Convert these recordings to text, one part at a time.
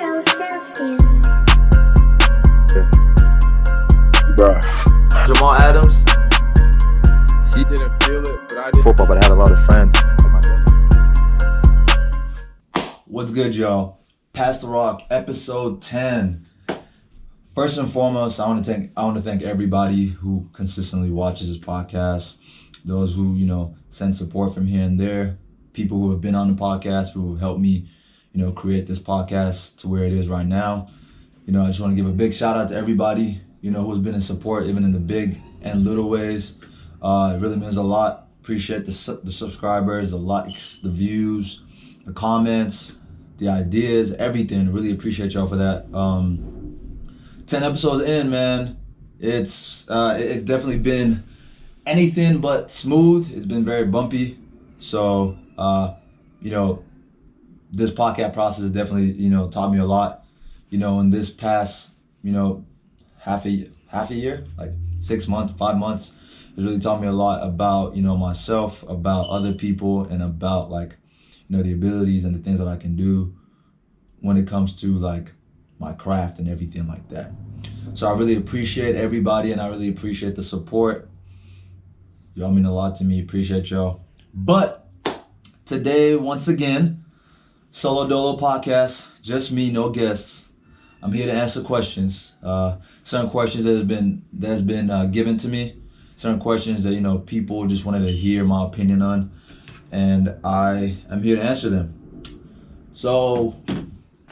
0 Celsius. Bruh. Jamal Adams. He didn't feel it, but I did. Football, but I had a lot of friends. What's good, y'all? Pass the Rock, episode 10. First and foremost, I want to thank everybody who consistently watches this podcast. Those who, send support from here and there. People who have been on the podcast, who have helped me, create this podcast to where it is right now. I just want to give a big shout out to everybody, who's been in support, even in the big and little ways. It really means a lot. Appreciate the subscribers, the likes, the views, the comments, the ideas, everything. Really appreciate y'all for that. 10 episodes in, man. It's definitely been anything but smooth. It's been very bumpy. So, this podcast process definitely, taught me a lot. In this past, half a year, like 6 months, 5 months, it's really taught me a lot about, myself, about other people, and about the abilities and the things that I can do when it comes to my craft and everything like that. So I really appreciate everybody, and I really appreciate the support. Y'all mean a lot to me. Appreciate y'all. But today, once again, solo dolo podcast, just me, no guests. I'm here to answer questions. Certain questions that's been given to me. Certain questions that people just wanted to hear my opinion on, and I am here to answer them. So,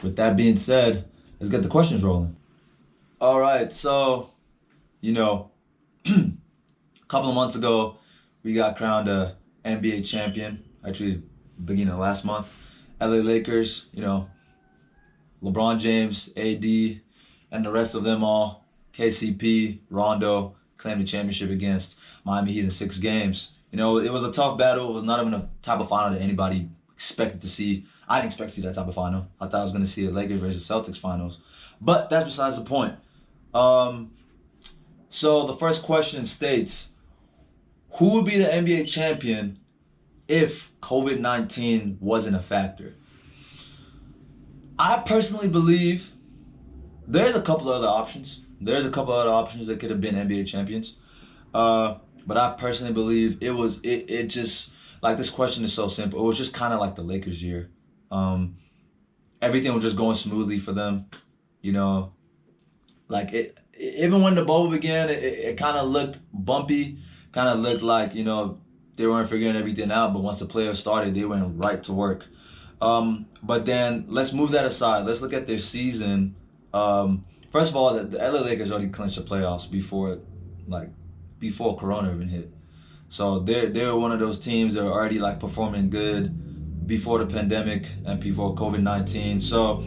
with that being said, let's get the questions rolling. All right, so a couple of months ago, we got crowned a NBA champion. Actually, beginning of last month, LA Lakers. LeBron James, AD, and the rest of them all, KCP, Rondo, claimed the championship against Miami Heat in 6 games. It was a tough battle. It was not even a type of final that anybody expected to see. I didn't expect to see that type of final. I thought I was going to see a Lakers versus Celtics finals. But that's besides the point. So the first question states, who would be the NBA champion if COVID-19 wasn't a factor? I personally believe there's a couple of other options. There's a couple of other options that could have been NBA champions. But I personally believe it just, this question is so simple. It was just kind of like the Lakers year. Everything was just going smoothly for them. Even when the bubble began, it kind of looked bumpy. Kind of looked like, they weren't figuring everything out. But once the playoffs started, they went right to work. But then let's move that aside. Let's look at their season. First of all, the LA Lakers already clinched the playoffs before Corona even hit. So they were one of those teams that were already performing good before the pandemic and before COVID-19. So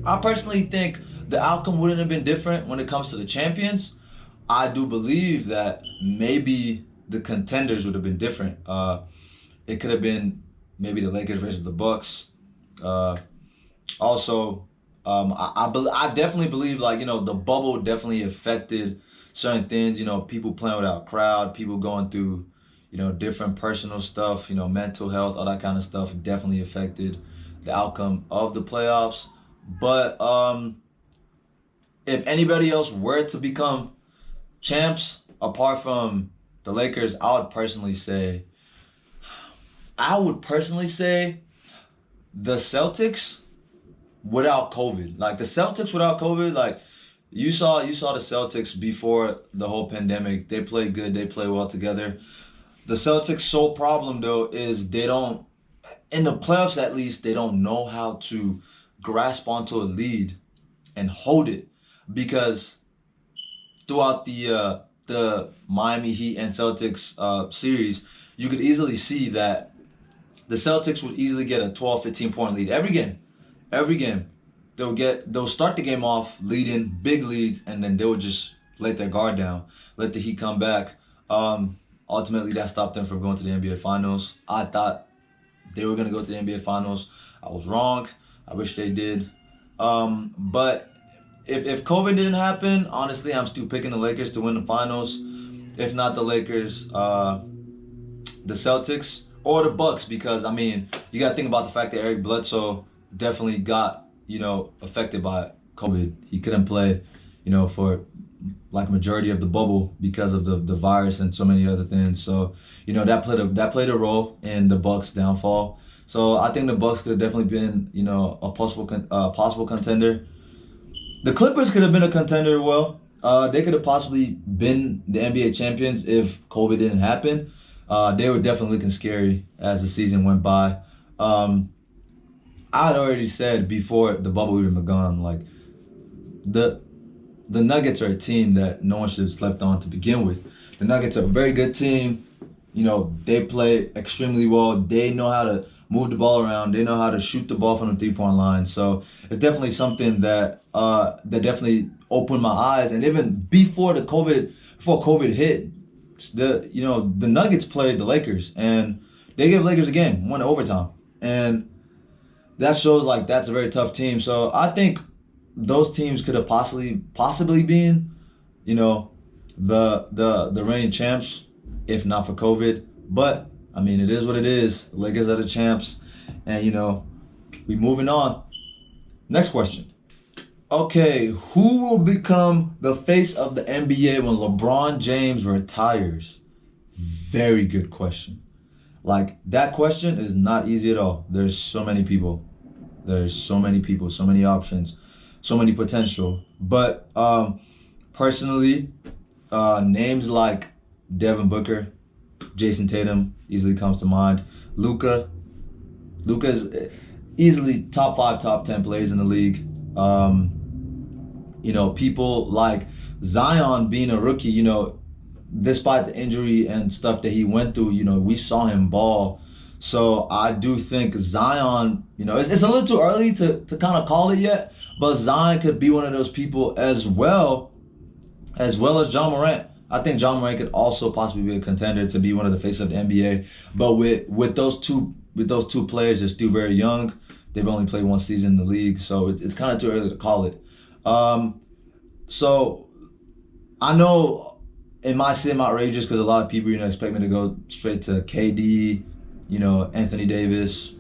I personally think the outcome wouldn't have been different when it comes to the champions. I do believe that maybe the contenders would have been different. It could have been maybe the Lakers versus the Bucks. Also, I definitely believe the bubble definitely affected certain things. People playing without crowd, people going through different personal stuff. Mental health, all that kind of stuff definitely affected the outcome of the playoffs. But if anybody else were to become champs apart from the Lakers, I would personally say the Celtics without COVID. The Celtics without COVID, you saw the Celtics before the whole pandemic. They play good, they play well together. The Celtics' sole problem though is they don't, in the playoffs at least, they don't know how to grasp onto a lead and hold it, because throughout the Miami Heat and Celtics series, you could easily see that the Celtics would easily get a 12, 15-point lead every game. They'll start the game off leading, big leads, and then they would just let their guard down, let the Heat come back. Ultimately, that stopped them from going to the NBA Finals. I thought they were going to go to the NBA Finals. I was wrong. I wish they did. But if COVID didn't happen, honestly, I'm still picking the Lakers to win the Finals. If not the Lakers, the Celtics or the Bucks, because you got to think about the fact that Eric Bledsoe definitely got affected by COVID. He couldn't play, for like majority of the bubble because of the virus and so many other things. So, that played a role in the Bucks' downfall. So I think the Bucks could have definitely been, a possible contender. The Clippers could have been a contender. Well, they could have possibly been the NBA champions if COVID didn't happen. They were definitely looking scary as the season went by. I had already said before the bubble even begun, like the the Nuggets are a team that no one should have slept on to begin with. The Nuggets are a very good team. They play extremely well. They know how to move the ball around. They know how to shoot the ball from the 3-point line. So it's definitely something that definitely opened my eyes. And even before COVID hit, the Nuggets played the Lakers and they gave Lakers a game, won overtime, and that shows like that's a very tough team. So I think those teams could have possibly been, the reigning champs if not for COVID. But I mean, it is what it is. The Lakers are the champs, and we moving on. Next question. Okay, who will become the face of the NBA when LeBron James retires? Very good question. Like, that question is not easy at all. There's so many people. So many options, so many potential. But personally, names like Devin Booker, Jason Tatum easily comes to mind. Luka is easily top 5, top 10 players in the league. People like Zion being a rookie, despite the injury and stuff that he went through, we saw him ball. So I do think Zion, it's a little too early to kind of call it yet, but Zion could be one of those people as well as John Morant. I think John Morant could also possibly be a contender to be one of the faces of the NBA. But with those two players, they're still very young. They've only played one season in the league, so it's kind of too early to call it. So I know it might seem outrageous because a lot of people, expect me to go straight to KD, Anthony Davis,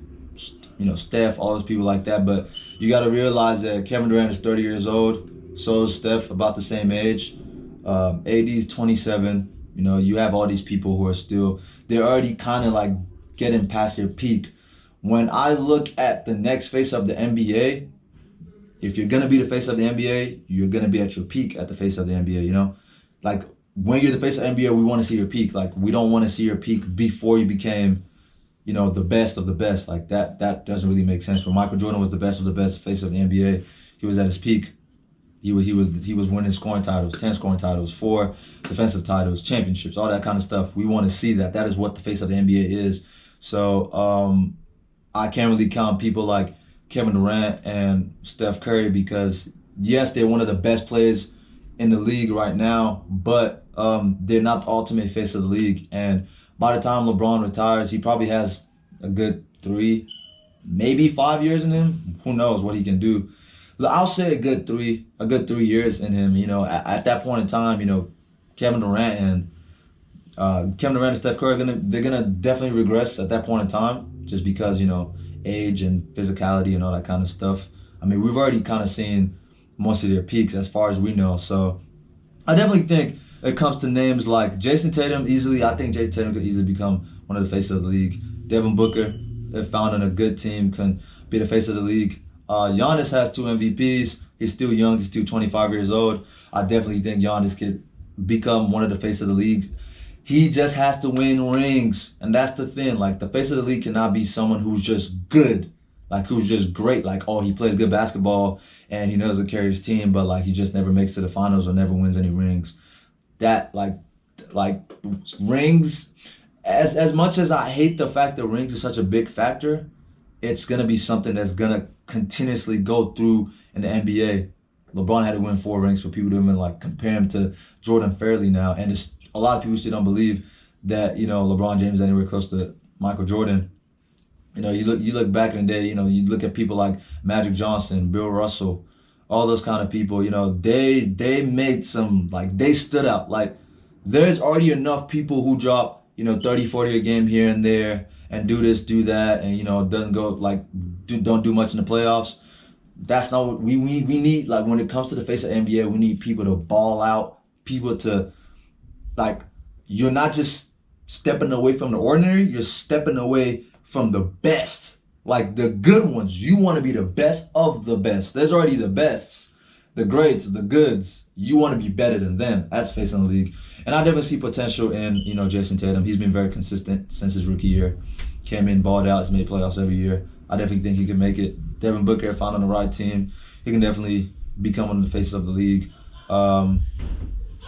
Steph, all those people like that. But you got to realize that Kevin Durant is 30 years old. So is Steph, about the same age. AD is 27. You have all these people who are they're already kind of like getting past their peak. When I look at the next face of the NBA, if you're going to be the face of the NBA, you're going to be at your peak at the face of the NBA, Like, when you're the face of the NBA, we want to see your peak. Like, we don't want to see your peak before you became, the best of the best. Like, that doesn't really make sense. When Michael Jordan was the best of the best face of the NBA, he was at his peak. He was winning scoring titles, 10 scoring titles, 4 defensive titles, championships, all that kind of stuff. We want to see that. That is what the face of the NBA is. So I can't really count people like Kevin Durant and Steph Curry because, yes, they're one of the best players in the league right now, but they're not the ultimate face of the league. And by the time LeBron retires, he probably has a good 3, maybe 5 years in him. Who knows what he can do? I'll say a good 3 years in him. At that point in time, Kevin Durant and Steph Curry they're gonna definitely regress at that point in time, just because age and physicality and all that kind of stuff. I mean, we've already kind of seen most of their peaks as far as we know. So I definitely think it comes to names like Jason Tatum easily. I think Jason Tatum could easily become one of the faces of the league. Devin Booker, if found in a good team, can be the face of the league. Giannis has 2 MVPs. He's still young. He's still 25 years old. I definitely think Giannis could become one of the faces of the league. He just has to win rings, and that's the thing. Like, the face of the league cannot be someone who's just good, like who's just great. Like, oh, he plays good basketball and he knows to carry his team, but like he just never makes to the finals or never wins any rings. That like rings. As much as I hate the fact that rings is such a big factor, it's gonna be something that's gonna continuously go through in the NBA. LeBron had to win 4 rings for people to even like compare him to Jordan fairly now, and it's a lot of people still don't believe that LeBron James is anywhere close to Michael Jordan. You look back in the day, you look at people like Magic Johnson, Bill Russell, all those kind of people. They made some, like, they stood out. Like, there's already enough people who drop 30, 40 a game here and there and do this, do that, and doesn't go like don't do much in the playoffs. that's not what we need. Like when it comes to the face of NBA, we need people to ball out, people to like. You're not just stepping away from the ordinary. You're stepping away from the best, like the good ones. You want to be the best of the best. There's already the bests, the greats, the goods. You want to be better than them. That's facing the league. And I definitely see potential in, Jason Tatum. He's been very consistent since his rookie year. Came in, balled out, has made playoffs every year. I definitely think he can make it. Devin Booker found on the right team. He can definitely become one of the faces of the league.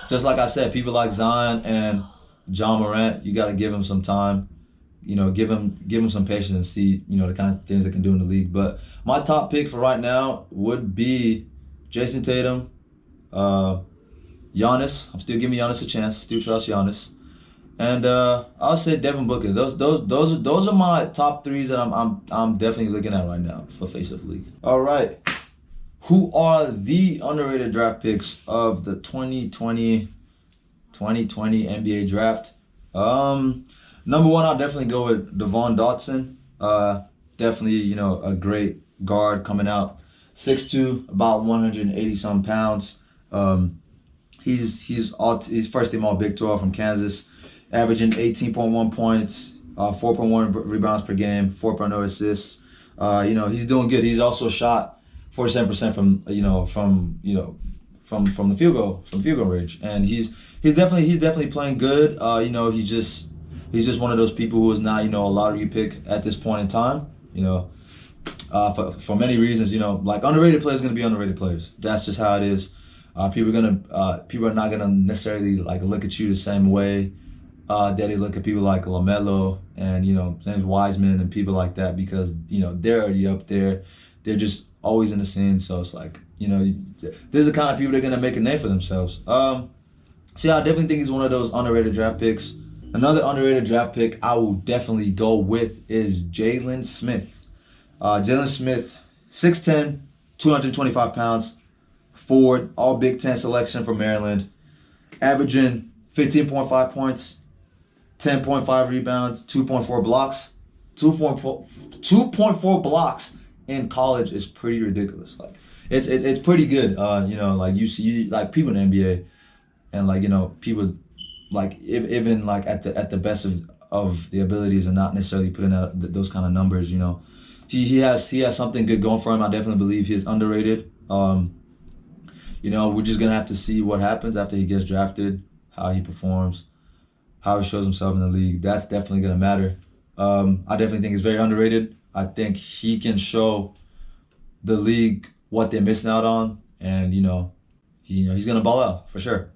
Just like I said, people like Zion and John Morant, you got to give him some time. Give him some patience and see, the kind of things they can do in the league. But my top pick for right now would be Jason Tatum, Giannis. I'm still giving Giannis a chance. Still trust Giannis, and I'll say Devin Booker. Those are my top threes that I'm definitely looking at right now for face of the league. All right, who are the underrated draft picks of the 2020 NBA draft? Number one, I'll definitely go with Devon Dotson. Definitely, a great guard coming out, 6'2", about 180 some pounds. He's first team All Big 12 from Kansas, averaging 18.1 points, 4.1 rebounds per game, 4.0 assists. He's doing good. He's also shot 47% from the field goal range, and he's definitely playing good. He's just one of those people who is not, a lottery pick at this point in time. For many reasons, like underrated players are gonna be underrated players. That's just how it is. People are not gonna necessarily like look at you the same way that they look at people like LaMelo and James Wiseman and people like that, because they're already up there. They're just always in the scene. So it's like there's the kind of people that are gonna make a name for themselves. So yeah, I definitely think he's one of those underrated draft picks. Another underrated draft pick I will definitely go with is Jalen Smith. Jalen Smith, 6'10", 225 pounds, forward, all Big Ten selection from Maryland, averaging 15.5 points, 10.5 rebounds, 2.4 blocks. 2.4 blocks in college is pretty ridiculous. Like it's pretty good. Like you see like people in the NBA and like people like even like at the best of the abilities and not necessarily putting out those kind of numbers. He has something good going for him. I definitely believe he's underrated. We're just gonna have to see what happens after he gets drafted, how he performs, how he shows himself in the league. That's definitely gonna matter. I definitely think he's very underrated. I think he can show the league what they're missing out on, and he's gonna ball out for sure.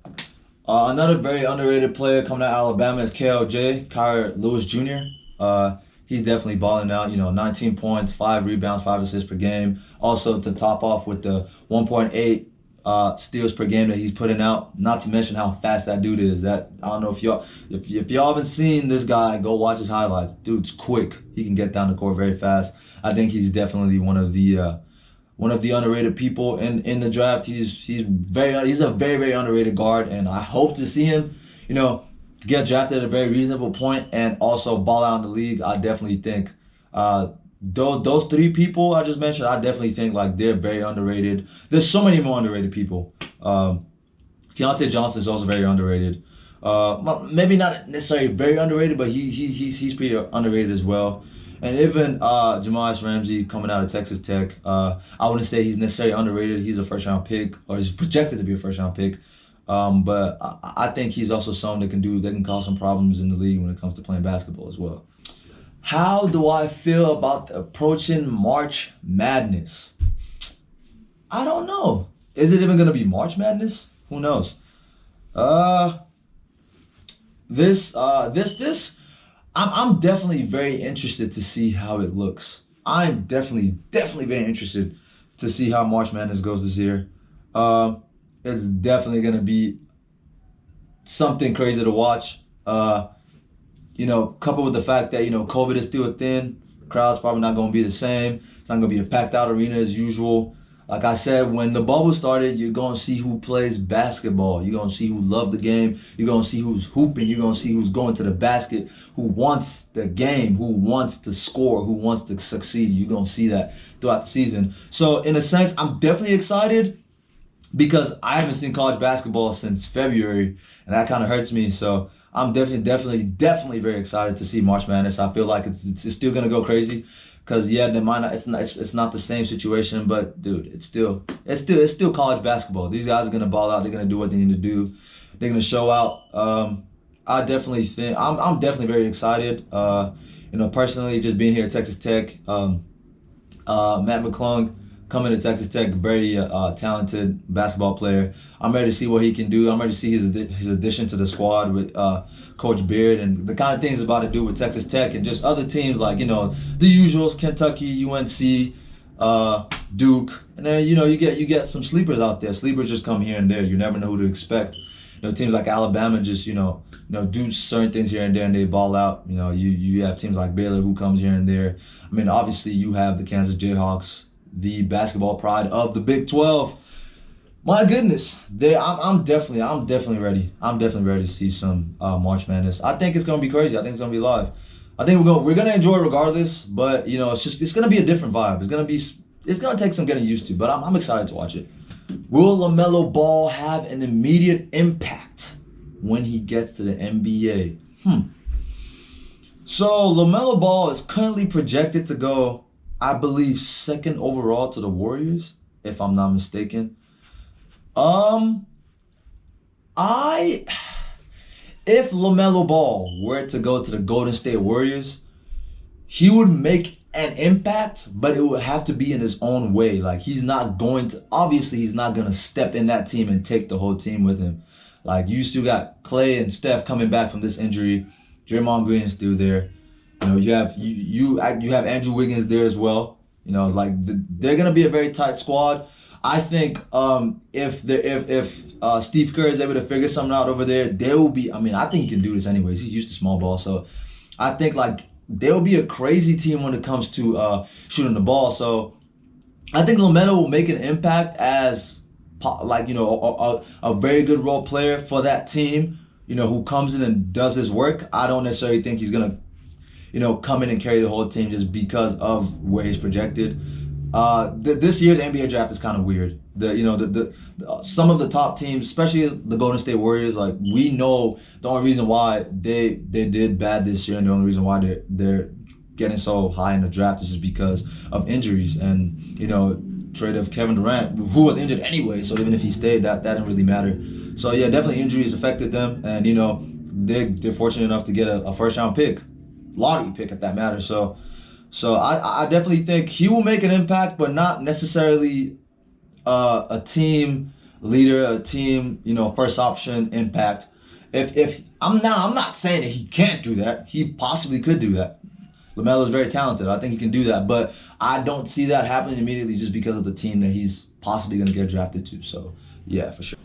Another very underrated player coming out of Alabama is KLJ, Kyrie Lewis Jr. He's definitely balling out. 19 points, 5 rebounds, 5 assists per game. Also to top off with the 1.8 steals per game that he's putting out. Not to mention how fast that dude is. That I don't know if y'all haven't seen this guy, go watch his highlights. Dude's quick. He can get down the court very fast. I think he's definitely one of the underrated people in the draft. He's a very, very underrated guard, and I hope to see him, get drafted at a very reasonable point and also ball out in the league. I definitely think those three people I just mentioned, I definitely think like they're very underrated. There's so many more underrated people. Keontae Johnson is also very underrated. Maybe not necessarily very underrated, but he's pretty underrated as well. And even Jahmi'us Ramsey coming out of Texas Tech, I wouldn't say he's necessarily underrated. He's a first-round pick, or he's projected to be a first-round pick. But I think he's also someone that can cause some problems in the league when it comes to playing basketball as well. How do I feel about the approaching March Madness? I don't know. Is it even going to be March Madness? Who knows? I'm definitely very interested to see how it looks. I'm definitely very interested to see how March Madness goes this year. It's definitely going to be something crazy to watch. Coupled with the fact that, COVID is still a thing, crowd's probably not going to be the same. It's not going to be a packed out arena as usual. Like I said, when the bubble started, you're gonna see who plays basketball. You're gonna see who love the game. You're gonna see who's hooping. You're gonna see who's going to the basket, who wants the game, who wants to score, who wants to succeed. You're gonna see that throughout the season. So in a sense, I'm definitely excited because I haven't seen college basketball since February, and that kind of hurts me. So I'm definitely very excited to see March Madness. I feel like it's still gonna go crazy, because yeah, they might not, it's not the same situation, but dude, it's still college basketball. These guys are gonna ball out. They're gonna do what they need to do. They're gonna show out. I definitely think I'm definitely very excited. Personally, just being here at Texas Tech. Matt McClung coming to Texas Tech, very talented basketball player. I'm ready to see what he can do. I'm ready to see his addition to the squad with Coach Beard, and the kind of things he's about to do with Texas Tech and just other teams like, the usuals, Kentucky, UNC, Duke. And then, you get some sleepers out there. Sleepers just come here and there. You never know who to expect. Teams like Alabama just, do certain things here and there and they ball out. You have teams like Baylor who comes here and there. I mean, obviously you have the Kansas Jayhawks, the basketball pride of the Big 12. My goodness, I'm definitely ready. I'm definitely ready to see some March Madness. I think it's gonna be crazy. I think it's gonna be live. I think we're gonna enjoy it regardless. But it's gonna be a different vibe. It's gonna take some getting used to. But I'm excited to watch it. Will LaMelo Ball have an immediate impact when he gets to the NBA? So LaMelo Ball is currently projected to go, I believe, second overall to the Warriors, if I'm not mistaken. If LaMelo Ball were to go to the Golden State Warriors, he would make an impact, but it would have to be in his own way. Like, he's not going to step in that team and take the whole team with him. Like, you still got Clay and Steph coming back from this injury. Draymond Green is still there. You have Andrew Wiggins there as well. They're gonna be a very tight squad. I think if Steve Kerr is able to figure something out over there, there will be. I mean, I think he can do this anyways. He's used to small ball, so I think there will be a crazy team when it comes to shooting the ball. So I think LaMelo will make an impact as a very good role player for that team. Who comes in and does his work. I don't necessarily think he's gonna come in and carry the whole team just because of where he's projected. This year's NBA draft is kind of weird. Some of the top teams, especially the Golden State Warriors, we know the only reason why they did bad this year, and the only reason why they're getting so high in the draft is just because of injuries and trade of Kevin Durant, who was injured anyway. So even if he stayed, that didn't really matter. So yeah, definitely injuries affected them, and they're fortunate enough to get a first round pick, lottery pick at that matter. So I definitely think he will make an impact, but not necessarily a team leader, a team first option impact. If I'm not saying that he can't do that. He possibly could do that. LaMelo is very talented. I think he can do that, but I don't see that happening immediately just because of the team that he's possibly going to get drafted to. So yeah, for sure.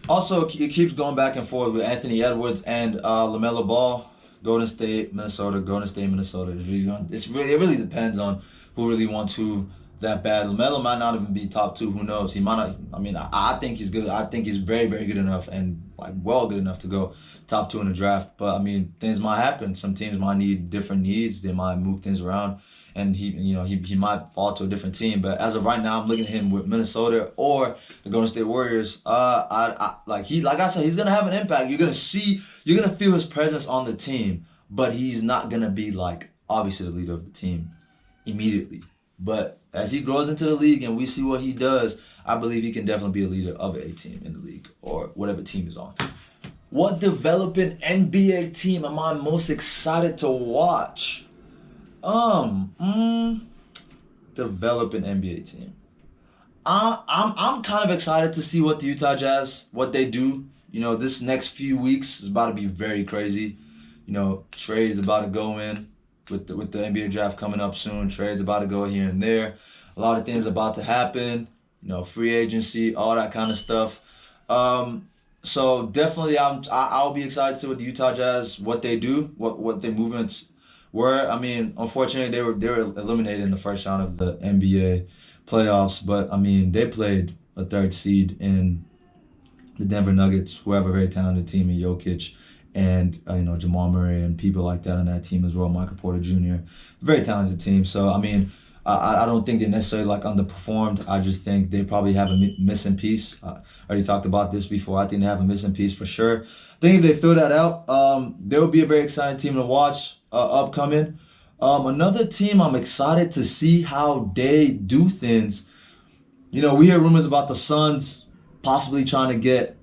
Also, it keeps going back and forth with Anthony Edwards and LaMelo Ball. Golden State, Minnesota. It really depends on who really wants who that bad. LaMelo might not even be top 2. Who knows? He might not. I mean, I think he's good. I think he's very, very good enough and good enough to go top 2 in the draft. But I mean, things might happen. Some teams might need different needs. They might move things around, and he might fall to a different team. But as of right now, I'm looking at him with Minnesota or the Golden State Warriors. Like I said, he's gonna have an impact. You're gonna feel his presence on the team, but he's not gonna be obviously the leader of the team immediately. But as he grows into the league and we see what he does, I believe he can definitely be a leader of a team in the league or whatever team is on. What developing NBA team am I most excited to watch? Developing NBA team. I'm kind of excited to see what the Utah Jazz, what they do. This next few weeks is about to be very crazy. Trades about to go in with the NBA draft coming up soon. Trades about to go here and there. A lot of things about to happen. Free agency, all that kind of stuff. So definitely, I'll be excited to see what the Utah Jazz, what they do, what their movements were. I mean, unfortunately, they were eliminated in the first round of the NBA playoffs, but I mean they played a third seed in the Denver Nuggets, who have a very talented team in Jokic and Jamal Murray and people like that on that team as well. Michael Porter Jr. Very talented team. So I mean, I don't think they necessarily like underperformed. I just think they probably have a missing piece. I already talked about this before. I think they have a missing piece for sure. I think if they fill that out, they will be a very exciting team to watch upcoming. Another team I'm excited to see how they do things. We hear rumors about the Suns possibly trying to get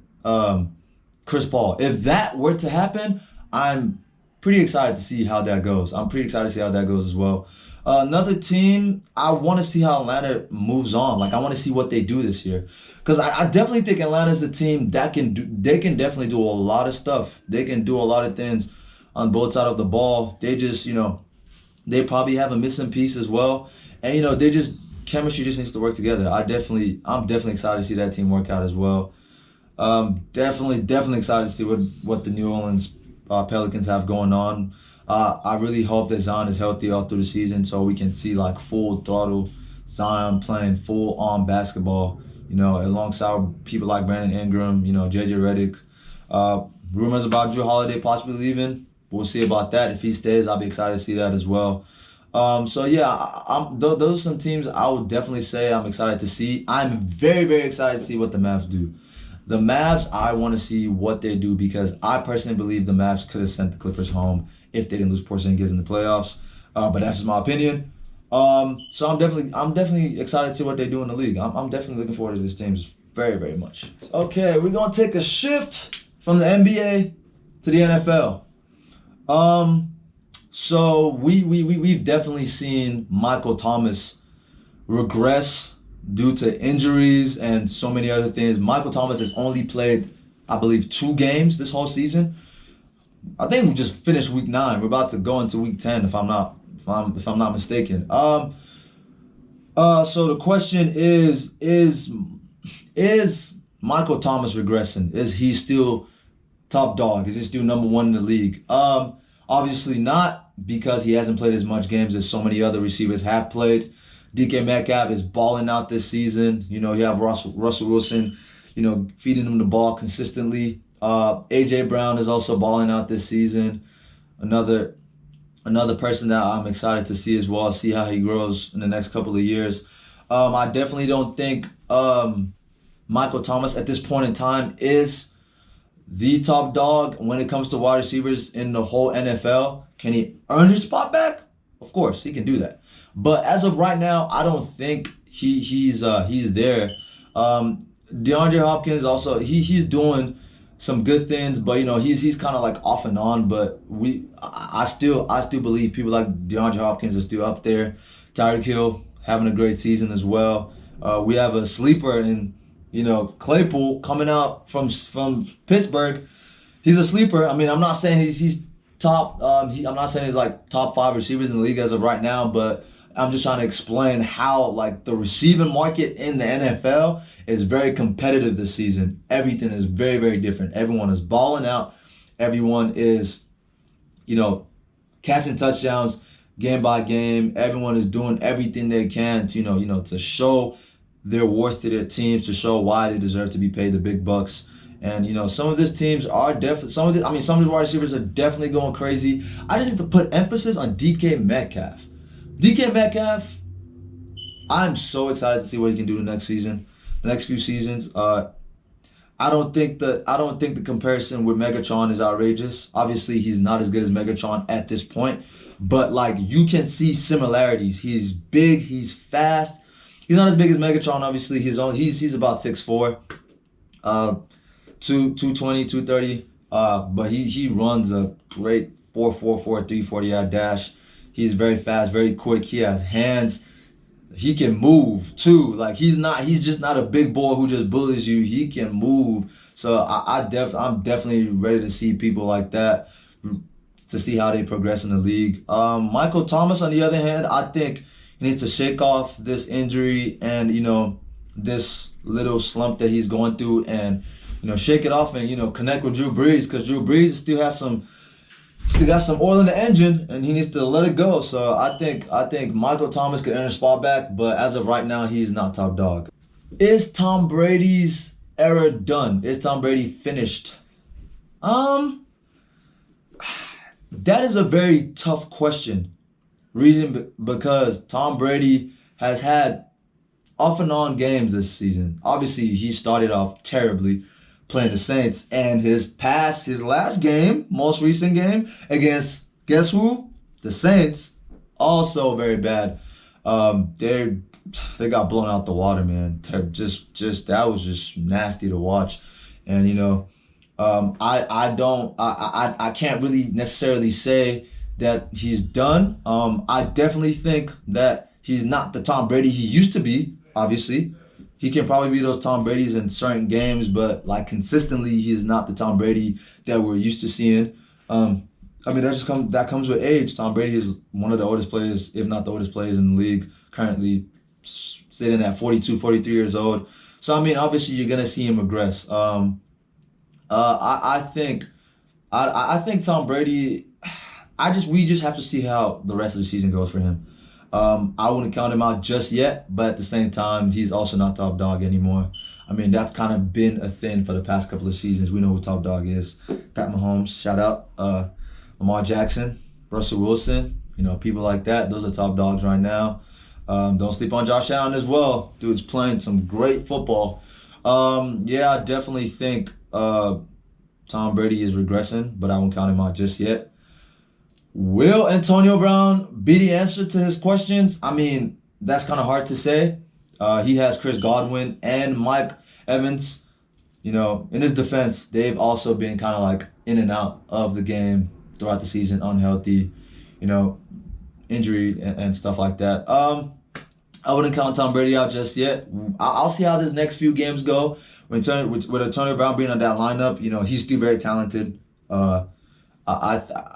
Chris Paul. If that were to happen, I'm pretty excited to see how that goes. I'm pretty excited to see how that goes as well. Another team, I want to see how Atlanta moves on. Like, I want to see what they do this year. Because I definitely think Atlanta's a team that they can definitely do a lot of stuff. They can do a lot of things on both sides of the ball. They just, they probably have a missing piece as well. And, chemistry just needs to work together. I'm definitely excited to see that team work out as well. Definitely excited to see what the New Orleans Pelicans have going on. I really hope that Zion is healthy all through the season so we can see like full throttle Zion playing full on basketball, alongside people like Brandon Ingram, JJ Redick. Rumors about Drew Holiday possibly leaving. We'll see about that. If he stays, I'll be excited to see that as well. Those are some teams I would definitely say I'm excited to see. I'm very, very excited to see what the Mavs do. The Mavs, I want to see what they do because I personally believe the Mavs could have sent the Clippers home if they didn't lose Porzingis in the playoffs. But that's just my opinion. So I'm definitely excited to see what they do in the league. I'm definitely looking forward to this team very, very much. Okay, we're gonna take a shift from the NBA to the NFL. So we've definitely seen Michael Thomas regress due to injuries and so many other things. Michael Thomas has only played, I believe, 2 games this whole season. I think we just finished week 9. We're about to go into week 10 if I'm not mistaken. So the question is Michael Thomas regressing? Is he still top dog? Is he still number 1 in the league? Obviously not, because he hasn't played as much games as so many other receivers have played. DK Metcalf is balling out this season. You have Russell Wilson, feeding him the ball consistently. AJ Brown is also balling out this season. Another person that I'm excited to see as well, see how he grows in the next couple of years. I definitely don't think Michael Thomas at this point in time is the top dog when it comes to wide receivers in the whole NFL. Can he earn his spot back? Of course, he can do that. But as of right now, I don't think he's there. DeAndre Hopkins also he's doing some good things, but he's kind of like off and on. But I still believe people like DeAndre Hopkins are still up there. Tyreek Hill having a great season as well. We have a sleeper in Claypool coming out from Pittsburgh. He's a sleeper. I mean, I'm not saying he's top. I'm not saying he's like top 5 receivers in the league as of right now, but I'm just trying to explain how like the receiving market in the NFL is very competitive this season. Everything is very, very different. Everyone is balling out. Everyone is, catching touchdowns game by game. Everyone is doing everything they can to, to show their worth to their teams, to show why they deserve to be paid the big bucks. And some of these teams are definitely some of these wide receivers are definitely going crazy. I just need to put emphasis on DK Metcalf. DK Metcalf, I'm so excited to see what he can do the next season, the next few seasons. I don't think the comparison with Megatron is outrageous. Obviously, he's not as good as Megatron at this point, but like you can see similarities. He's big, he's fast. He's not as big as Megatron, obviously. He's about 6'4", 220, 230. But he runs a great 4.44, 40-yard dash. He's very fast, very quick. He has hands. He can move too. Like he's just not a big boy who just bullies you. He can move. So I'm definitely ready to see people like that, to see how they progress in the league. Michael Thomas, on the other hand, I think he needs to shake off this injury and this little slump that he's going through, and shake it off and connect with Drew Brees, because Drew Brees still has some still got some oil in the engine, and he needs to let it go. So I think Michael Thomas could earn a spot back, but as of right now, he's not top dog. Is Tom Brady's era done? Is Tom Brady finished? That is a very tough question. Reason because Tom Brady has had off and on games this season. Obviously, he started off terribly playing the Saints, and his last game, most recent game against guess who? The Saints, also very bad. They got blown out the water, man. Just that was just nasty to watch, and I can't really necessarily say that he's done. I definitely think that he's not the Tom Brady he used to be. Obviously, he can probably be those Tom Brady's in certain games, but like consistently, he's not the Tom Brady that we're used to seeing. That comes with age. Tom Brady is one of the oldest players, if not the oldest players in the league, currently sitting at 42, 43 years old. So obviously you're gonna see him regress. I think Tom Brady. We just have to see how the rest of the season goes for him. I wouldn't count him out just yet, but at the same time, he's also not top dog anymore. That's kind of been a thing for the past couple of seasons. We know who top dog is. Pat Mahomes, shout out. Lamar Jackson, Russell Wilson, people like that. Those are top dogs right now. Don't sleep on Josh Allen as well. Dude's playing some great football. I definitely think Tom Brady is regressing, but I won't count him out just yet. Will Antonio Brown be the answer to his questions? That's kind of hard to say. He has Chris Godwin and Mike Evans. In his defense, they've also been kind of like in and out of the game throughout the season, unhealthy, injury and stuff like that. I wouldn't count Tom Brady out just yet. I'll see how this next few games go. With Antonio Brown being on that lineup, he's still very talented.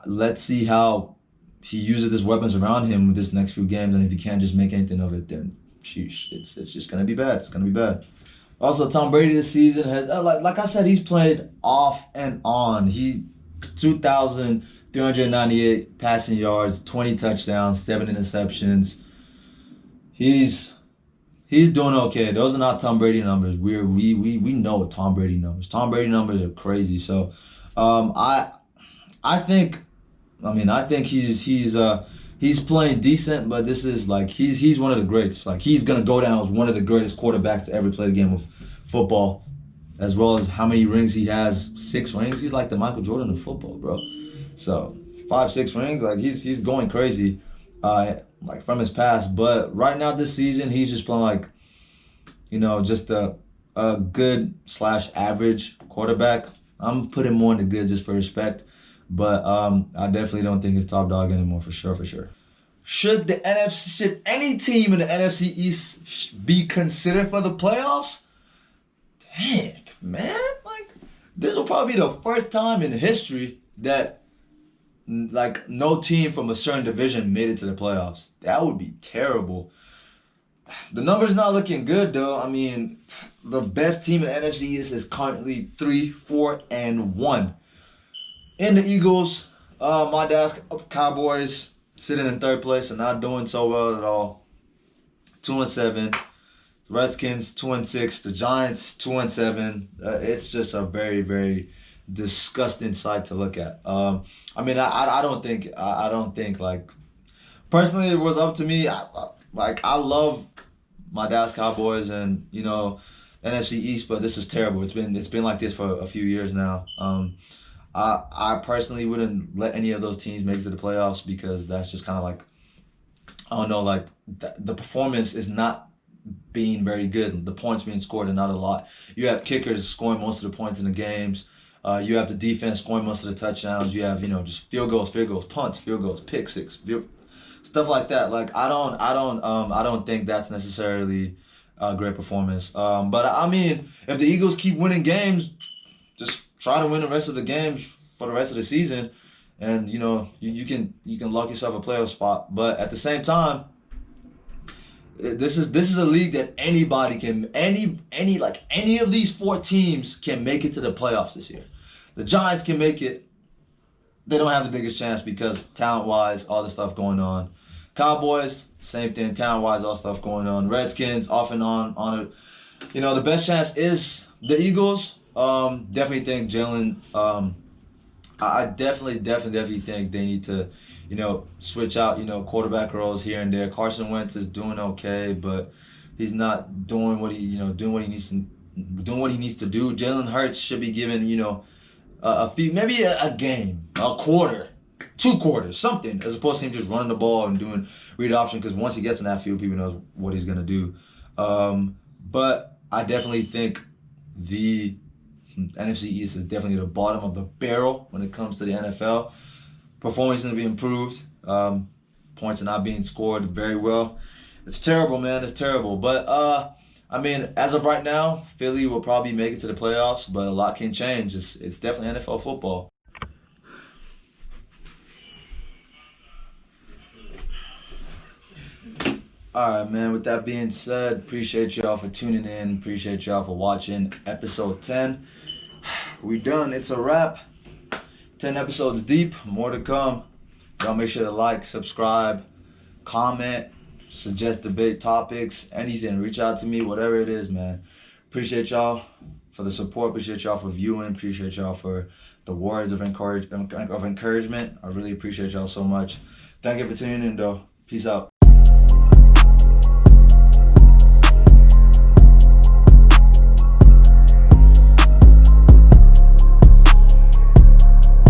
Let's see how he uses his weapons around him with this next few games, and if he can't just make anything of it, then sheesh, it's just gonna be bad. It's gonna be bad. Also, Tom Brady this season has, like I said, he's played off and on. He 2,398 passing yards, 20 touchdowns, 7 interceptions. He's doing okay. Those are not Tom Brady numbers. We know Tom Brady numbers. Tom Brady numbers are crazy. So, I think he's playing decent, but this is like he's one of the greats. Like he's gonna go down as one of the greatest quarterbacks to ever play the game of football, as well as how many rings he has. 6 rings. He's like the Michael Jordan of football, bro. So 5, 6 rings. Like he's going crazy, like from his past. But right now this season, he's just playing like, just a good / average quarterback. I'm putting more in the good just for respect. But I definitely don't think he's top dog anymore, for sure. Should any team in the NFC East be considered for the playoffs? Dang, man. Like, this will probably be the first time in history that like no team from a certain division made it to the playoffs. That would be terrible. The numbers not looking good though. The best team in the NFC East is currently 3-4-1. In the Eagles, my Dallas Cowboys sitting in 3rd place and not doing so well at all. 2-7. The Redskins 2-6. The Giants 2-7. It's just a very, very disgusting sight to look at. I don't think like personally if it was up to me. I love my Dallas Cowboys and NFC East, but this is terrible. It's been like this for a few years now. I personally wouldn't let any of those teams make it to the playoffs because that's just kind of like, I don't know, like the performance is not being very good. The points being scored are not a lot. You have kickers scoring most of the points in the games. You have the defense scoring most of the touchdowns. You have just field goals, punts, field goals, pick six, stuff like that. Like I don't think that's necessarily a great performance. But if the Eagles keep winning games, just try to win the rest of the games for the rest of the season, and you can lock yourself a playoff spot. But at the same time, this is a league that anybody can any of these 4 teams can make it to the playoffs this year. The Giants can make it. they don't have the biggest chance because talent-wise, all the stuff going on. Cowboys, same thing, talent-wise, all stuff going on. Redskins, off and on it. You know, the best chance is the Eagles. Definitely think Jalen. I definitely think they need to, you know, switch out, you know, quarterback roles here and there. Carson Wentz is doing okay, but he's not doing what he needs to do. Jalen Hurts should be given, you know, a few, maybe a game, a quarter, 2 quarters, something, as opposed to him just running the ball and doing read option. Because once he gets in that field, people knows what he's gonna do. But I definitely think the NFC East is definitely the bottom of the barrel when it comes to the NFL. Performance is going to be improved. Points are not being scored very well. It's terrible, man. It's terrible. But, I mean, as of right now, Philly will probably make it to the playoffs, but a lot can change. It's definitely NFL football. All right, man. With that being said, appreciate y'all for tuning in. Appreciate y'all for watching episode 10. We done. It's a wrap. 10 episodes deep. More to come. Y'all make sure to like, subscribe, comment, suggest debate topics, anything. Reach out to me, whatever it is, man. Appreciate y'all for the support. Appreciate y'all for viewing. Appreciate y'all for the words of encouragement. I really appreciate y'all so much. Thank you for tuning in, though. Peace out.